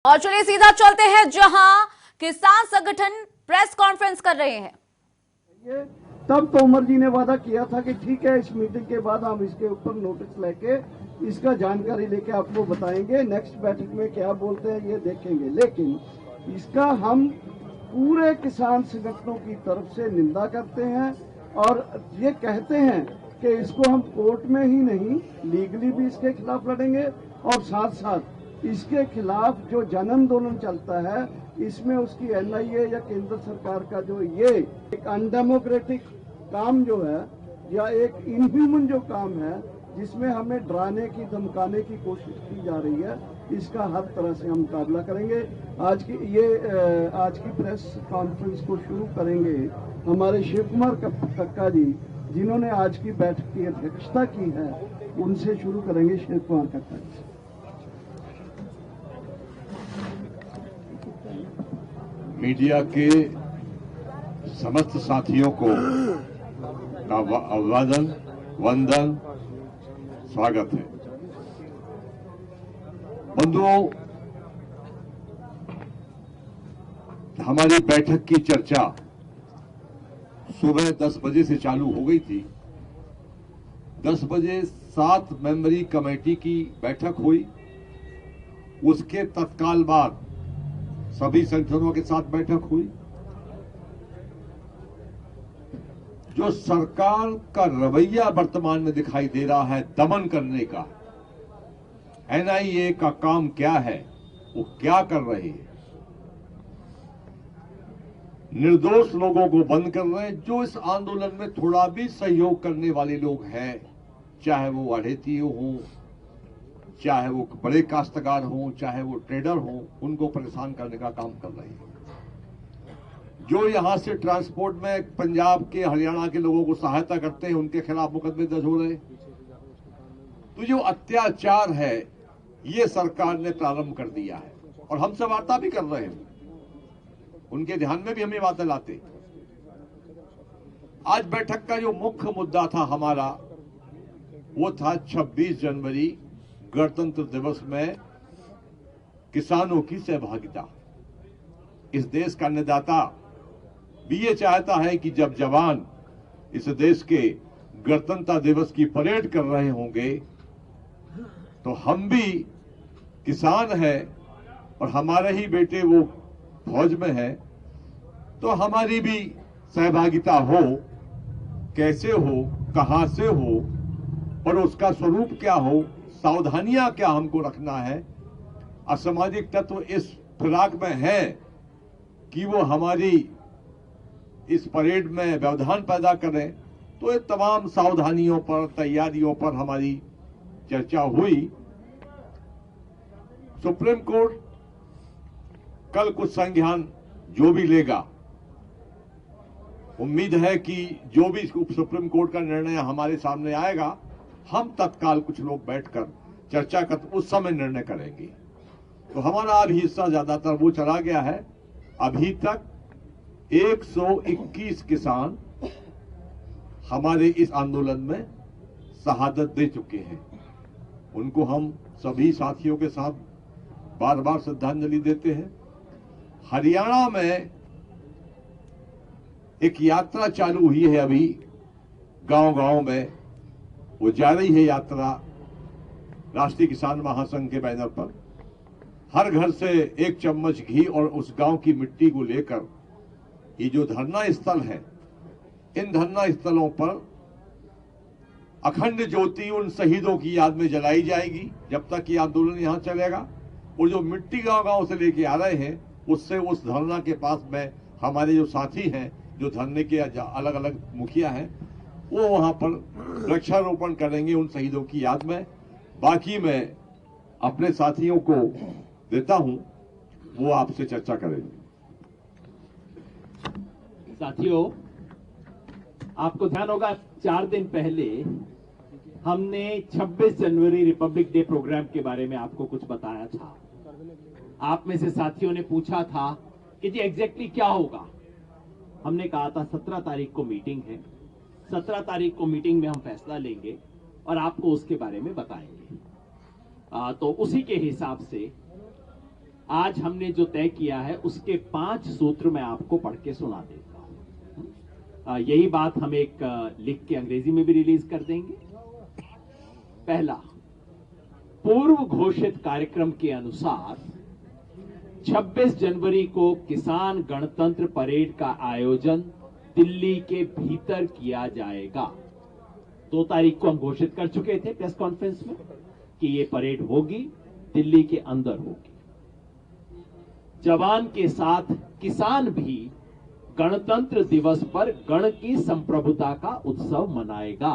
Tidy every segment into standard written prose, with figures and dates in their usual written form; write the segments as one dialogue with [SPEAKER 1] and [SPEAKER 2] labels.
[SPEAKER 1] और चलिए सीधा चलते हैं जहां किसान संगठन प्रेस कॉन्फ्रेंस कर रहे हैं।
[SPEAKER 2] ये तब तोमर जी ने वादा किया था कि ठीक है, इस मीटिंग के बाद हम इसके ऊपर नोटिस लेके इसका जानकारी लेके आपको बताएंगे, नेक्स्ट बैठक में क्या बोलते हैं ये देखेंगे। लेकिन इसका हम पूरे किसान संगठनों की तरफ से निंदा करते हैं और ये कहते हैं कि इसको हम कोर्ट में ही नहीं, लीगली भी इसके खिलाफ लड़ेंगे और साथ साथ इसके खिलाफ जो जन आंदोलन चलता है इसमें उसकी एनआईए या केंद्र सरकार का जो ये एक अनडेमोक्रेटिक काम जो है या एक इनह्यूमन जो काम है जिसमें हमें डराने की धमकाने की कोशिश की जा रही है, इसका हर तरह से हम मुकाबला करेंगे। आज की प्रेस कॉन्फ्रेंस को शुरू करेंगे हमारे शिव कुमार कक्का जी, जिन्होंने आज की बैठक की अध्यक्षता की है, उनसे शुरू करेंगे। शिव कुमार कक्का जी।
[SPEAKER 3] मीडिया के समस्त साथियों को अभिवादन, वंदन, स्वागत है। बंधुओं, हमारी बैठक की चर्चा सुबह 10 बजे से चालू हो गई थी। 10 बजे 7 मेंबरी कमेटी की बैठक हुई। उसके तत्काल बाद सभी संगठनों के साथ बैठक हुई। जो सरकार का रवैया वर्तमान में दिखाई दे रहा है दमन करने का, एनआईए का काम क्या है, वो क्या कर रहे हैं, निर्दोष लोगों को बंद कर रहे हैं। जो इस आंदोलन में थोड़ा भी सहयोग करने वाले लोग हैं, चाहे वो अढ़ेती हों, चाहे वो बड़े काश्तकार हों, चाहे वो ट्रेडर हों, उनको परेशान करने का काम कर रहे हैं। जो यहां से ट्रांसपोर्ट में पंजाब के, हरियाणा के लोगों को सहायता करते हैं, उनके खिलाफ मुकदमे दर्ज हो रहे हैं। तो जो अत्याचार है ये सरकार ने प्रारंभ कर दिया है और हमसे वार्ता भी कर रहे हैं। उनके ध्यान में भी हम ये बातें लाते। आज बैठक का जो मुख्य मुद्दा था हमारा, वो था 26 जनवरी गणतंत्र दिवस में किसानों की सहभागिता। इस देश का अन्नदाता भी ये चाहता है कि जब जवान इस देश के गणतंत्र दिवस की परेड कर रहे होंगे तो हम भी किसान हैं और हमारे ही बेटे वो फौज में है, तो हमारी भी सहभागिता हो। कैसे हो, कहां से हो और उसका स्वरूप क्या हो, सावधानियां क्या हमको रखना है। असामाजिक तत्व इस फिराक में है कि वो हमारी इस परेड में व्यवधान पैदा करें, तो ये तमाम सावधानियों पर, तैयारियों पर हमारी चर्चा हुई। सुप्रीम कोर्ट कल कुछ संज्ञान जो भी लेगा, उम्मीद है कि जो भी सुप्रीम कोर्ट का निर्णय हमारे सामने आएगा, हम तत्काल कुछ लोग बैठकर चर्चा कर उस समय निर्णय करेंगे। तो हमारा अभी हिस्सा ज्यादातर वो चला गया है। अभी तक 121 किसान हमारे इस आंदोलन में शहादत दे चुके हैं। उनको हम सभी साथियों के साथ बार बार श्रद्धांजलि देते हैं। हरियाणा में एक यात्रा चालू हुई है अभी गांव-गांव में, वो जा रही है यात्रा राष्ट्रीय किसान महासंघ के बैनर पर। हर घर से 1 चम्मच घी और उस गांव की मिट्टी को लेकर ये जो धरना स्थल है, इन धरना स्थलों पर अखंड ज्योति उन शहीदों की याद में जलाई जाएगी जब तक ये आंदोलन यहां चलेगा। और जो मिट्टी गांव-गांव से लेके आ रहे हैं, उससे उस धरना के पास में हमारे जो साथी हैं, जो धरने के अलग अलग मुखिया हैं, वो वहां पर वृक्षारोपण करेंगे उन शहीदों की याद में। बाकी मैं अपने साथियों को देता हूं, वो आपसे चर्चा करेंगे।
[SPEAKER 4] साथियों, आपको ध्यान होगा 4 दिन पहले हमने 26 जनवरी रिपब्लिक डे प्रोग्राम के बारे में आपको कुछ बताया था। आप में से साथियों ने पूछा था कि जी एग्जैक्टली क्या होगा। हमने कहा था 17 तारीख को मीटिंग है, 17 तारीख को मीटिंग में हम फैसला लेंगे और आपको उसके बारे में बताएंगे। तो उसी के हिसाब से आज हमने जो तय किया है उसके 5 सूत्र मैं आपको पढ़ के सुना देता हूं। यही बात हम एक लिख के अंग्रेजी में भी रिलीज कर देंगे। पहला, पूर्व घोषित कार्यक्रम के अनुसार 26 जनवरी को किसान गणतंत्र परेड का आयोजन दिल्ली के भीतर किया जाएगा। 2 तारीख को हम घोषित कर चुके थे प्रेस कॉन्फ्रेंस में कि ये परेड होगी, दिल्ली के अंदर होगी। जवान के साथ किसान भी गणतंत्र दिवस पर गण की संप्रभुता का उत्सव मनाएगा।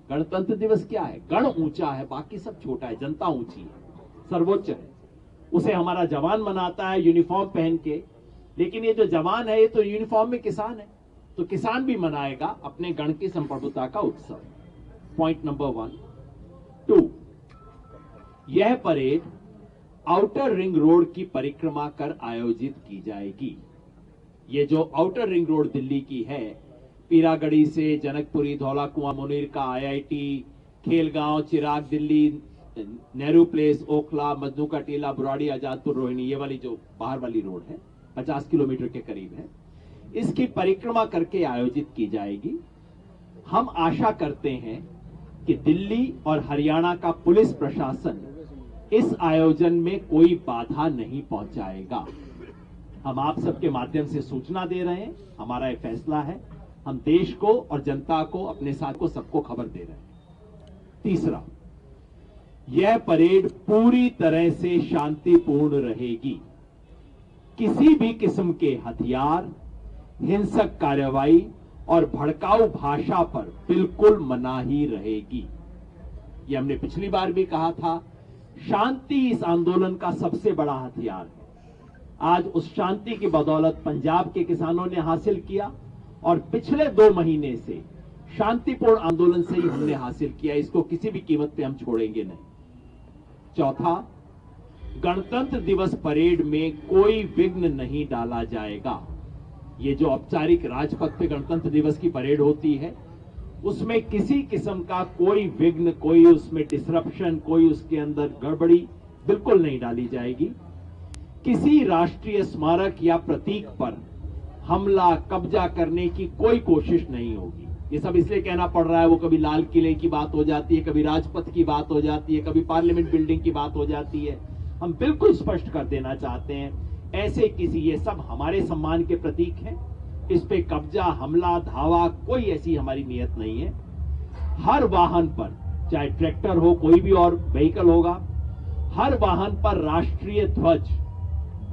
[SPEAKER 4] गणतंत्र दिवस क्या है? गण ऊंचा है, बाकी सब छोटा है, जनता ऊंची है, सर्वोच्च है। उसे हमारा जवान मनाता है यूनिफॉर्म पहन के, लेकिन ये जो जवान है ये तो यूनिफॉर्म में किसान है, तो किसान भी मनाएगा अपने गण की संप्रभुता का उत्सव। Point number 1। 2, यह परेड आउटर रिंग रोड की परिक्रमा कर आयोजित की जाएगी। ये जो आउटर रिंग रोड दिल्ली की है, पीरागढ़ी से जनकपुरी, धौला कुआं, मुनीरका, IIT, खेलगांव, चिराग दिल्ली, नेहरू प्लेस, ओखला, मजनू का टीला, बुराड़ी, आजादपुर, रोहिणी, ये वाली जो बाहर वाली रोड है 50 किलोमीटर के करीब है, इसकी परिक्रमा करके आयोजित की जाएगी। हम आशा करते हैं कि दिल्ली और हरियाणा का पुलिस प्रशासन इस आयोजन में कोई बाधा नहीं पहुंचाएगा। हम आप सबके माध्यम से सूचना दे रहे हैं, हमारा यह फैसला है। हम देश को और जनता को, अपने साथ को, सबको खबर दे रहे हैं। तीसरा, यह परेड पूरी तरह से शांतिपूर्ण रहेगी। किसी भी किस्म के हथियार, हिंसक कार्रवाई और भड़काऊ भाषा पर बिल्कुल मनाही रहेगी। ये हमने पिछली बार भी कहा था, शांति इस आंदोलन का सबसे बड़ा हथियार है। आज उस शांति की बदौलत पंजाब के किसानों ने हासिल किया और पिछले 2 महीने से शांतिपूर्ण आंदोलन से ही हमने हासिल किया। इसको किसी भी कीमत पे हम छोड़ेंगे नहीं। चौथा, गणतंत्र दिवस परेड में कोई विघ्न नहीं डाला जाएगा। ये जो औपचारिक राजपथ पे गणतंत्र दिवस की परेड होती है, उसमें किसी किस्म का कोई विघ्न, कोई उसमें डिसरप्शन, कोई उसके अंदर गड़बड़ी बिल्कुल नहीं डाली जाएगी। किसी राष्ट्रीय स्मारक या प्रतीक पर हमला, कब्जा करने की कोई कोशिश नहीं होगी। ये सब इसलिए कहना पड़ रहा है, वो कभी लाल किले की बात हो जाती है, कभी राजपथ की बात हो जाती है, कभी पार्लियामेंट बिल्डिंग की बात हो जाती है। हम बिल्कुल स्पष्ट कर देना चाहते हैं, ऐसे किसी, ये सब हमारे सम्मान के प्रतीक हैं, इस पे कब्जा, हमला, धावा, कोई ऐसी हमारी नियत नहीं है। हर वाहन पर, चाहे ट्रैक्टर हो, कोई भी और व्हीकल होगा, हर वाहन पर राष्ट्रीय ध्वज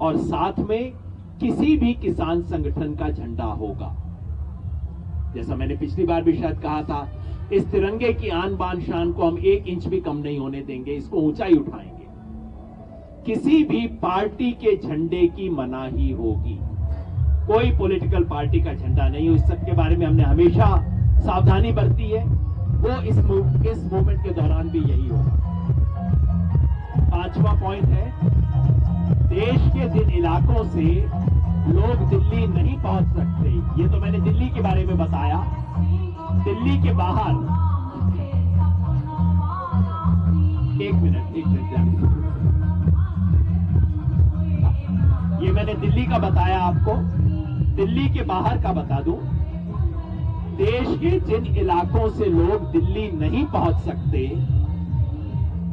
[SPEAKER 4] और साथ में किसी भी किसान संगठन का झंडा होगा। जैसा मैंने पिछली बार भी शायद कहा था, इस तिरंगे की आन बान शान को हम 1 इंच भी कम नहीं होने देंगे, इसको ऊंचाई उठाएंगे। किसी भी पार्टी के झंडे की मनाही होगी, कोई पॉलिटिकल पार्टी का झंडा नहीं हो। इस सब के बारे में हमने हमेशा सावधानी बरती है, वो इस मूवमेंट के दौरान भी यही होगा। 5वां पॉइंट है, देश के जिन इलाकों से लोग दिल्ली नहीं पहुंच सकते, ये तो मैंने दिल्ली के बारे में बताया, दिल्ली के बाहर, एक मिनट ये मैंने दिल्ली का बताया आपको, दिल्ली के बाहर का बता दूं। देश के जिन इलाकों से लोग दिल्ली नहीं पहुंच सकते,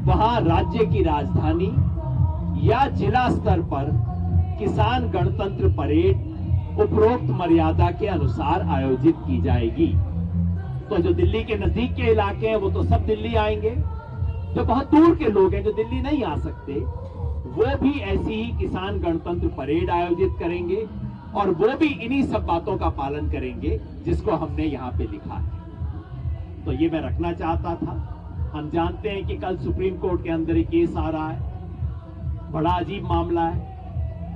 [SPEAKER 4] वहां राज्य की राजधानी या जिला स्तर पर किसान गणतंत्र परेड उपरोक्त मर्यादा के अनुसार आयोजित की जाएगी। तो जो दिल्ली के नजदीक के इलाके हैं वो तो सब दिल्ली आएंगे, जो बहुत दूर के लोग हैं जो दिल्ली नहीं आ सकते, वो भी ऐसी ही किसान गणतंत्र परेड आयोजित करेंगे और वो भी इन्हीं सब बातों का पालन करेंगे जिसको हमने यहां पे लिखा है। तो ये मैं रखना चाहता था। हम जानते हैं कि कल सुप्रीम कोर्ट के अंदर एक केस आ रहा है, बड़ा अजीब मामला है।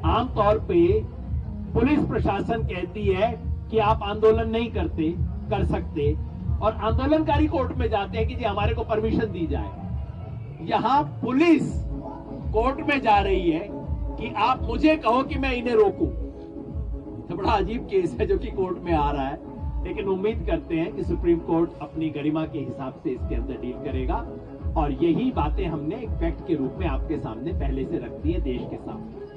[SPEAKER 4] आमतौर पे पुलिस प्रशासन कहती है कि आप आंदोलन नहीं कर सकते, और आंदोलनकारी कोर्ट में जाते हैं कि जी हमारे को परमिशन दी जाए। यहां पुलिस कोर्ट में जा रही है कि आप मुझे कहो कि मैं इन्हें रोकूं। तो बड़ा अजीब केस है जो कि कोर्ट में आ रहा है, लेकिन उम्मीद करते हैं कि सुप्रीम कोर्ट अपनी गरिमा के हिसाब से इसके अंदर डील करेगा। और यही बातें हमने एक फैक्ट के रूप में आपके सामने पहले से रख दी है देश के सामने।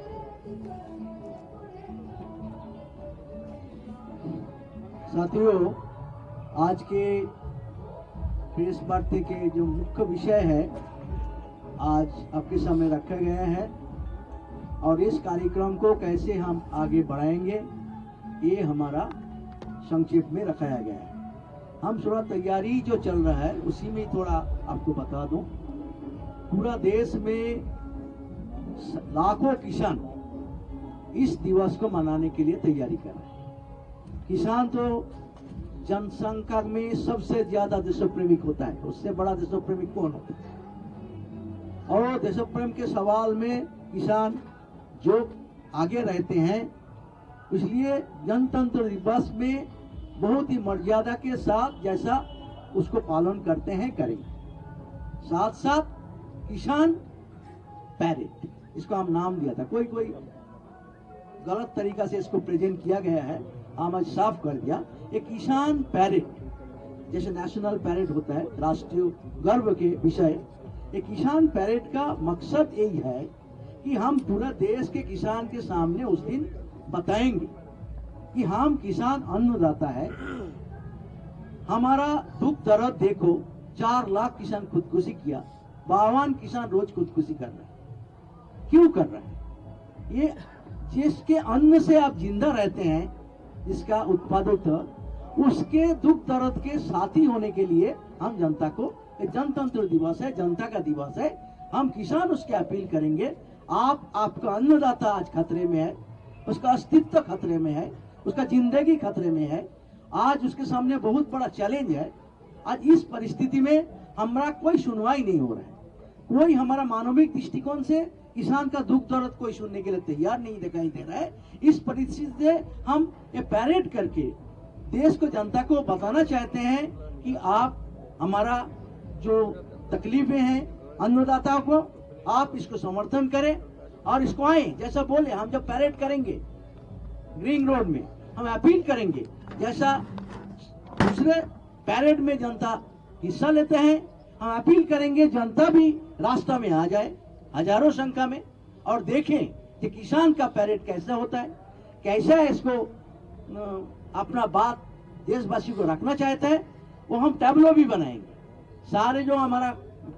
[SPEAKER 5] साथियों, आज के प्रेस वार्ता के जो मुख्य विषय है आज आपके सामने रखा गया है और इस कार्यक्रम को कैसे हम आगे बढ़ाएंगे ये हमारा संक्षेप में रखाया गया है। हम थोड़ा तैयारी जो चल रहा है उसी में थोड़ा आपको बता दूं। पूरा देश में लाखों किसान इस दिवस को मनाने के लिए तैयारी कर रहे हैं। किसान तो जनसंख्या में सबसे ज्यादा देशप्रेमी होता है, उससे बड़ा देशप्रेमी कौन होता है? और देशप्रेम के सवाल में किसान जो आगे रहते हैं, इसलिए गणतंत्र दिवस में बहुत ही मर्यादा के साथ जैसा उसको पालन करते हैं करेंगे। साथ साथ किसान पैरेड, इसको हम नाम दिया था, कोई गलत तरीका से इसको प्रेजेंट किया गया है, हम आज साफ कर दिया। एक किसान पैरेड जैसे नेशनल पैरेड होता है, राष्ट्रीय गर्व के विषय, एक किसान पैरेड का मकसद यही है कि हम पूरा देश के किसान के सामने उस दिन बताएंगे कि हम किसान अन्नदाता है, हमारा दुख दर्द देखो। 4 लाख किसान खुदकुशी किया, 52 किसान रोज खुदकुशी कर रहे हैं। क्यों कर रहे हैं? ये जिसके अन्न से आप जिंदा रहते हैं, जिसका उत्पादक, उसके दुख दर्द के साथी होने के लिए हम जनता को, जनतंत्र दिवस है, जनता का दिवस है, हम किसान उसके अपील करेंगे। आपका अन्नदाता आज खतरे में है, उसका अस्तित्व खतरे में है, उसका जिंदगी खतरे में है। आज उसके सामने बहुत बड़ा चैलेंज है। आज इस परिस्थिति में हमारा कोई सुनवाई नहीं हो रहा है, कोई हमारा मानविक दृष्टिकोण से किसान का दुख दर्द कोई सुनने के लिए तैयार नहीं दिखाई दे रहा है। इस परिस्थिति से हम ये पैरेड करके देश को, जनता को बताना चाहते हैं कि आप हमारा जो तकलीफें हैं अन्नदाताओं को, आप इसको समर्थन करें और इसको आए। जैसा बोले, हम जब पैरेड करेंगे ग्रीन रोड में, हम अपील करेंगे जैसा दूसरे पैरेड में जनता हिस्सा लेते हैं, हम अपील करेंगे जनता भी रास्ता में आ जाए हजारों संख्या में और देखें कि किसान का पैरेड कैसा होता है, कैसा है। इसको अपना बात देशवासी को रखना चाहता है, वो हम टैबलो भी बनाएंगे। सारे जो हमारा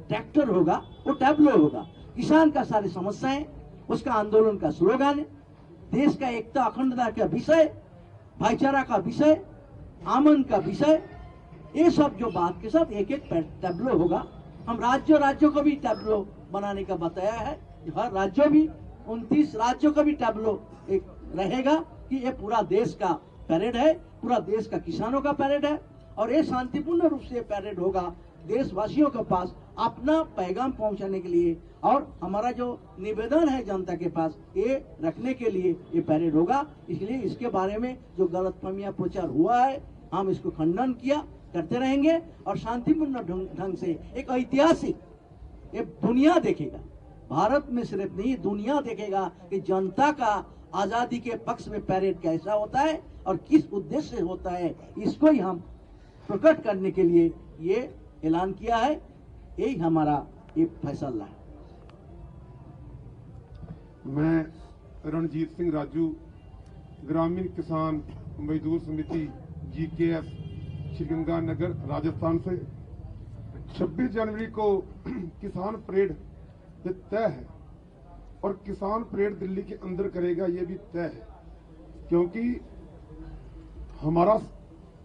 [SPEAKER 5] ट्रैक्टर होगा वो टैबलो होगा, किसान का सारी समस्याएं, उसका आंदोलन का स्लोगन, देश का एकता अखंडता का विषय, भाईचारा का विषय, आमन का विषय, ये सब जो बात के साथ एक एक टैबलो होगा। हम राज्यों को भी टैबलो बनाने का बताया है। हर राज्यों भी 29 राज्यों का भी टैबलो एक रहेगा कि ये पूरा देश का पैरेड है, पूरा देश का किसानों का पैरेड है और ये शांतिपूर्ण रूप से पैरेड होगा देशवासियों के पास अपना पैगाम पहुंचाने के लिए। और हमारा जो निवेदन है जनता के पास, ये रखने के लिए ये पैरेड होगा। इसलिए इसके बारे में जो गलतफहमियां प्रचार हुआ है, हम इसको खंडन करते रहेंगे और शांतिपूर्ण ढंग से एक ऐतिहासिक, ये दुनिया देखेगा, भारत में सिर्फ नहीं दुनिया देखेगा कि जनता का आजादी के पक्ष में पैरेड कैसा होता है और किस उद्देश्य से होता है। इसको ही हम प्रकट करने के लिए ये ऐलान किया है, यही हमारा एक फैसला है।
[SPEAKER 6] मैं रणजीत सिंह राजू, ग्रामीण किसान मजदूर समिति GKS श्रीगंगानगर राजस्थान से 26 जनवरी को किसान परेड तय है और किसान परेड दिल्ली के अंदर करेगा ये भी तय है, क्योंकि हमारा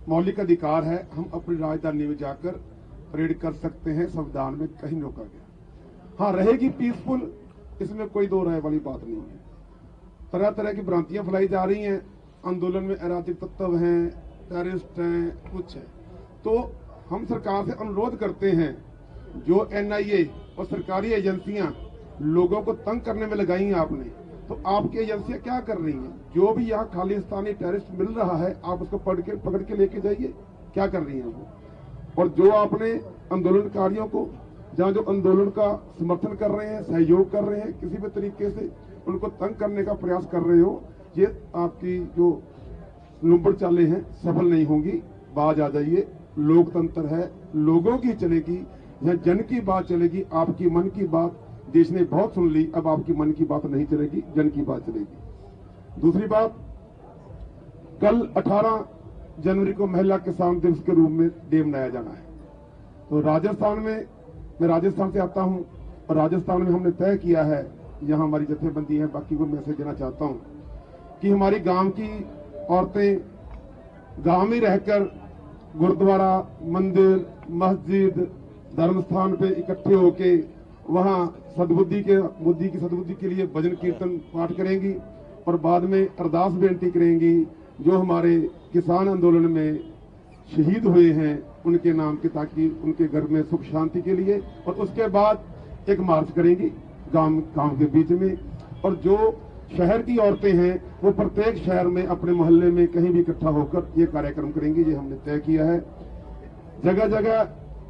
[SPEAKER 6] मौलिक अधिकार है, हम अपनी राजधानी में जाकर परेड कर सकते हैं, संविधान में कहीं रोका गया। हाँ, रहेगी पीसफुल, इसमें कोई दो राय वाली बात नहीं है। तरह तरह की भ्रांतियां फैलाई जा रही हैं, आंदोलन में अराजक तत्व हैं, टेररिस्ट हैं, कुछ है। तो हम सरकार से अनुरोध करते हैं, जो NIA और सरकारी एजेंसियां लोगों को तंग करने में लगाई हैं आपने, तो आपकी एजेंसियां क्या कर रही हैं? जो भी यहाँ खालिस्तानी टेररिस्ट मिल रहा है, आप उसको पकड़ के लेके जाइए, क्या कर रही हैं वो? और जो आपने आंदोलनकारियों को, जहाँ जो आंदोलन का समर्थन कर रहे हैं, सहयोग कर रहे हैं, किसी भी तरीके से उनको तंग करने का प्रयास कर रहे हो, ये आपकी जो नुब्बड़ चालें हैं सफल नहीं होंगी। बाज आ जाइए, लोकतंत्र है, लोगों की चलेगी, यहाँ जन की बात चलेगी। आपकी मन की बात देश ने बहुत सुन ली, अब आपकी मन की बात नहीं चलेगी, जन की बात चलेगी। दूसरी बात, कल 18 जनवरी को महिला किसान दिवस के रूप में डे मनाया जाना है। तो राजस्थान में, मैं राजस्थान से आता हूं और राजस्थान में हमने तय किया है, यहाँ हमारी जथेबंदी है, बाकी को मैसेज देना चाहता हूं कि हमारी गांव की औरतें गांव में रहकर गुरुद्वारा, मंदिर, मस्जिद, धर्म स्थान पे इकट्ठे होके वहां बुद्धि की सद्बुद्धि के लिए भजन कीर्तन पाठ करेंगी और बाद में अरदास बेनती करेंगी जो हमारे किसान आंदोलन में शहीद हुए हैं उनके नाम के, ताकि उनके घर में सुख शांति के लिए। और उसके बाद एक मार्च करेंगी गांव के बीच में। और जो शहर की औरतें हैं वो प्रत्येक शहर में अपने मोहल्ले में कहीं भी इकट्ठा होकर ये कार्यक्रम करेंगी, ये हमने तय किया है। जगह जगह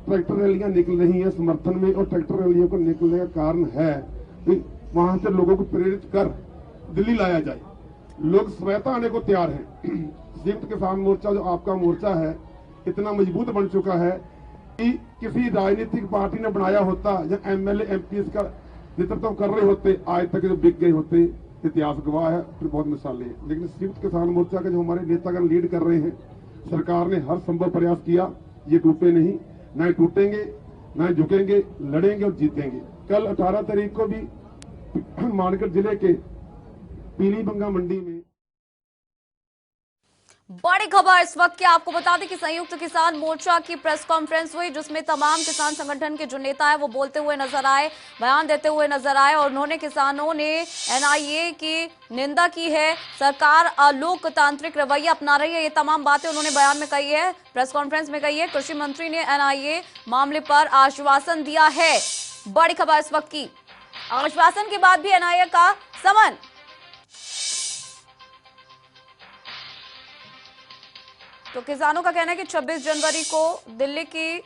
[SPEAKER 6] ट्रैक्टर रैलियां निकल रही हैं समर्थन में, और ट्रैक्टर रैलियों को निकलने का कारण है कि वहां से लोगों को प्रेरित कर दिल्ली लाया जाए। लोग स्वतः आने को तैयार हैं। संयुक्त किसान मोर्चा जो आपका मोर्चा है इतना मजबूत बन चुका है कि किसी राजनीतिक पार्टी ने बनाया होता या एमएलए एमपी का नेतृत्व कर रहे होते, आज तक जो बिक गए होते, इतिहास गवाह है, फिर बहुत मिसालें हैं। लेकिन संयुक्त किसान मोर्चा के जो हमारे नेतागण लीड कर रहे हैं, सरकार ने हर संभव प्रयास किया, ये टूटे नहीं, न टूटेंगे, न झुकेंगे, लड़ेंगे और जीतेंगे। कल 18 तारीख को भी मानगढ़ जिले के पीलीबंगा मंडी में
[SPEAKER 1] बड़ी खबर इस वक्त की आपको बता दें कि संयुक्त किसान मोर्चा की प्रेस कॉन्फ्रेंस हुई, जिसमें तमाम किसान संगठन के जो नेता है वो बोलते हुए नजर आए, बयान देते हुए नजर आए और उन्होंने किसानों ने एनआईए की निंदा की है, सरकार अलोकतांत्रिक रवैया अपना रही है, ये तमाम बातें उन्होंने बयान में कही है, प्रेस कॉन्फ्रेंस में कही है। कृषि मंत्री ने एनआईए मामले पर आश्वासन दिया है। बड़ी खबर इस वक्त की, आश्वासन के बाद भी एनआईए का समन। तो किसानों का कहना है कि 26 जनवरी को दिल्ली की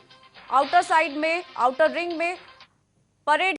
[SPEAKER 1] आउटर साइड में, आउटर रिंग में परेड